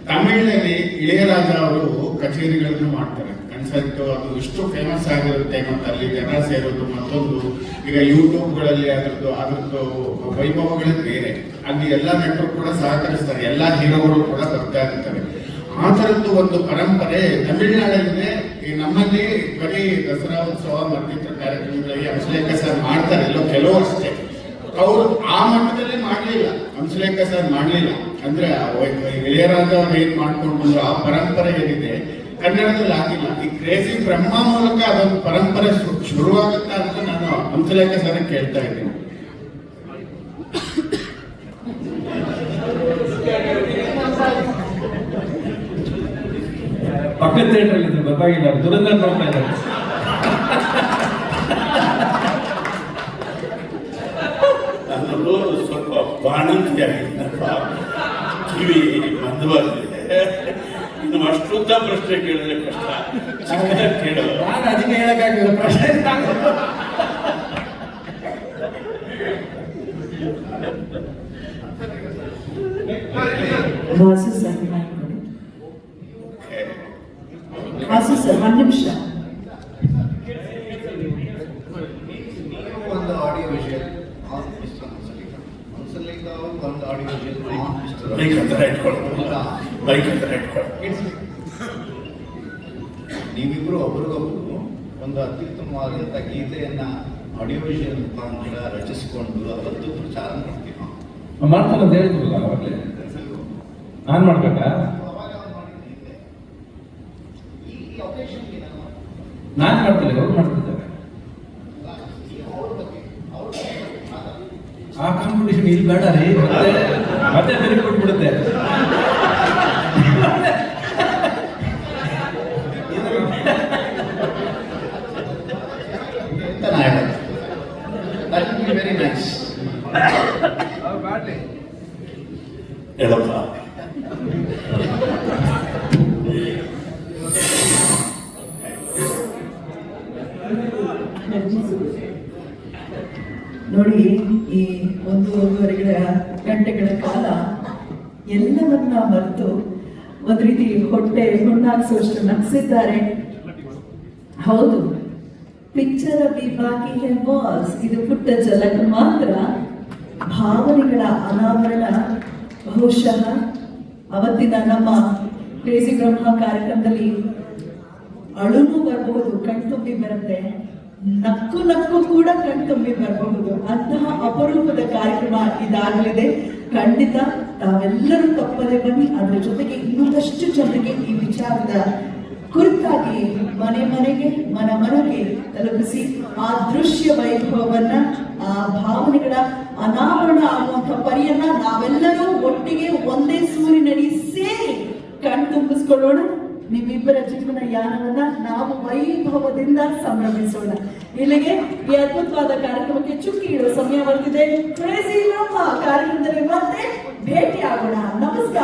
ತಮಿಳಿನಲ್ಲಿ ಇಳೆಯರಾಜ ಅವರು ಕಚೇರಿಗಳನ್ನು ಮಾಡ್ತಾರೆ, ಕನ್ಸರ್ಟ್, ಅದು ಇಷ್ಟು ಫೇಮಸ್ ಆಗಿರುತ್ತೆ. ಮತ್ತು ಅಲ್ಲಿ ಜನ ಸೇರೋದು ಮತ್ತೊಂದು, ಈಗ ಯೂಟ್ಯೂಬ್ಗಳಲ್ಲಿ ಅದ್ರದ್ದು ವೈಭವಗಳೇ ಬೇರೆ. ಅಲ್ಲಿ ಎಲ್ಲ ನಟರು ಕೂಡ ಸಹಕರಿಸ್ತಾರೆ, ಎಲ್ಲ ಹೀರೋಗಳು ಕೂಡ ಬರ್ತಾ ಇರ್ತಾರೆ. ಆ ಥರದ್ದು ಒಂದು ಪರಂಪರೆ ತಮಿಳುನಾಡಲ್ಲಿದೆ. ಈ ನಮ್ಮಲ್ಲಿ ಬರೀ ದಸರಾ ಉತ್ಸವ ಮತ್ತಿತರ ಕಾರ್ಯಕ್ರಮಗಳಿಗೆ ಹಂಸಲೇಖ ಸರ್ ಮಾಡ್ತಾರೆ, ಎಲ್ಲೋ ಕೆಲವು ಅಷ್ಟೇ. ಅವರು ಆ ಮಟ್ಟದಲ್ಲಿ ಮಾಡಲಿಲ್ಲ, ಹಂಸಲೇಖ ಸರ್ ಮಾಡಲಿಲ್ಲ. ಅಂದ್ರೆ ಇಳೆಯರಾಜ ಅವ್ರು ಏನ್ ಮಾಡ್ಕೊಂಡು ಬಂದ್ರು ಆ ಪರಂಪರೆ ಏನಿದೆ ಕನ್ನಡದಲ್ಲಿ ಆಗಿಲ್ಲ. ಈ ಕ್ರೇಜಿ ಬ್ರಹ್ಮ ಮೂಲಕ ಅದೊಂದು ಪರಂಪರೆ ಶುರುವಾಗುತ್ತಾ ಅಂತ ನಾನು ಹಂಸಲೇಖ ಸರ್ ಕೇಳ್ತಾ ಇದ್ದೀನಿ. ಪಕ್ಕದ ಥಿಯೇಟರ್ ಇದ್ರು ಗೊತ್ತಾಗಿಲ್ಲ, ದುರಂತ ನೋಡ್ತಾ ಇದ್ದಾರೆ. ನಾನು ಸ್ವಲ್ಪ ಬಾಣಂತಿಯಾಗಿದ್ದಪ್ಪ, ಕಿವಿ ಮಂದವಾಗಿದೆ. ಇನ್ನು ಅಷ್ಟುದ್ದ ಪ್ರಶ್ನೆ ಕೇಳಿದ್ರೆ ಕಷ್ಟ, ಚಿಕ್ಕದಾಗಿ ಕೇಳಲ್ಲ. ನಾನು ಅದಕ್ಕೆ ಹೇಳಕ್ಕಾಗಿಲ್ಲ ಪ್ರಶ್ನೆ. ವಾಸು ಸರ್ ಒಂದು ನಿಮಿಷ. ಒಂದು ಆಡಿಯೋ ವಿಷುವಲ್ ಒಂದು ಆಡಿಯೋ ವಿಷುವಲ್ ಬೈಕ್ ಹತ್ರ ಇಟ್ಕೊಳ್ಳೋದು. ನೀವಿಬ್ರು ಒಬ್ರಿಗೊಬ್ರು ಒಂದು ಅತ್ಯುತ್ತಮವಾದಂಥ ಗೀತೆಯನ್ನ ಆಡಿಯೋ ವಿಷುವಲ್ ಮುಖಾಂತರ ರಚಿಸಿಕೊಂಡು ಅದರದ್ದು ಪ್ರಚಾರ ಮಾಡ್ತೀವಿ. ಮಾಡ್ತಾನೆ ಅಂತ ಹೇಳಿದ್ರಲ್ಲ ಅವಾಗಲೇ, ನಾನು ಮಾಡ್ಬೇಕಾ? ನಾನು ಮಾಡ್ತಿಲ್ಲ, ಅವ್ರು ಮಾಡ್ತಿದ್ದಾರೆ. ಆ ಕಾಂಪಿಟೇಷನ್ ಇಲ್ಲಿ ಬೇಡ ರೀ, ಮತ್ತೆ ಬೆಲೆ ಕೊಟ್ಬಿಡುತ್ತೆ. Very nice. ಹೇಳಪ್ಪ. ನೋಡಿ, ಈ ಒಂದೂವರೆ ಗಂಟೆಗಳ ಕಾಲ ಎಲ್ಲವನ್ನ ಮರೆತು ಒಂದ್ ರೀತಿ ಹೊಟ್ಟೆ ಹುಣ್ಣಾಕ್ಸೋಷ್ಟು ನಗ್ಸಿದ್ದಾರೆ. ಹೌದು, ಪಿಕ್ಚರ್ ಅಭಿ ಬಾಕಿ ಹೇ ಬಾಸ್ ಇದು ಪುಟ್ಟ ಝಲಕ್ ಮಾತ್ರ. ಭಾವನೆಗಳ ಅನಾವರಣ ಬಹುಶಃ ಅವತ್ತಿನ ನಮ್ಮ ಕ್ರೇಜಿ ಬ್ರಹ್ಮ ಕಾರ್ಯಕ್ರಮದಲ್ಲಿ ಅಳುನು ಬರಬಹುದು, ಕಣ್ತುಂಬಿ ಬರುತ್ತೆ, ನಕ್ಕು ನಕ್ಕು ಕೂಡ ಕಣ್ತುಂಬಿ ಬರಬಹುದು. ಅಂತಹ ಅಪರೂಪದ ಕಾರ್ಯಕ್ರಮ ಇದಾಗಲಿದೆ. ಖಂಡಿತ ತಾವೆಲ್ಲರೂ ತಪ್ಪದೆ ಬನ್ನಿ. ಅದರ ಜೊತೆಗೆ ಇನ್ನೊಂದಷ್ಟು ಜನರಿಗೆ ಈ ವಿಚಾರದ ಕುರಿತಾಗಿ ಮನೆ ಮನೆಗೆ ಮನಗೆ ತಲುಪಿಸಿ ಆ ದೃಶ್ಯ ವೈಭವವನ್ನ, ಆ ಭಾವನೆಗಳ ಅನಾವರಣ ಆಗುವಂಥ ಪರಿಯನ್ನ ನಾವೆಲ್ಲರೂ ಒಟ್ಟಿಗೆ ಒಂದೇ ಸೂರಿನಡಿ ಸೇರಿ ಕಣ್ತುಂಬಿಸ್ಕೊಳ್ಳೋಣ. ನಿಮ್ಮಿಬ್ಬರ ಜೀವನ ಯಾನವನ್ನ ನಾವು ವೈಭವದಿಂದ ಸಂಭ್ರಮಿಸೋಣ. ಇಲ್ಲಿಗೆ ಈ ಅದ್ಭುತವಾದ ಕಾರ್ಯಕ್ರಮಕ್ಕೆ ಚುಕ್ಕಿ ಇಡುವ ಸಮಯ ಬರ್ತಿದೆ. ಕ್ರೇಜಿ ಬ್ರಹ್ಮ ಕಾರ್ಯಕ್ರಮದಲ್ಲಿ ಮತ್ತೆ ಭೇಟಿ ಆಗೋಣ. ನಮಸ್ಕಾರ.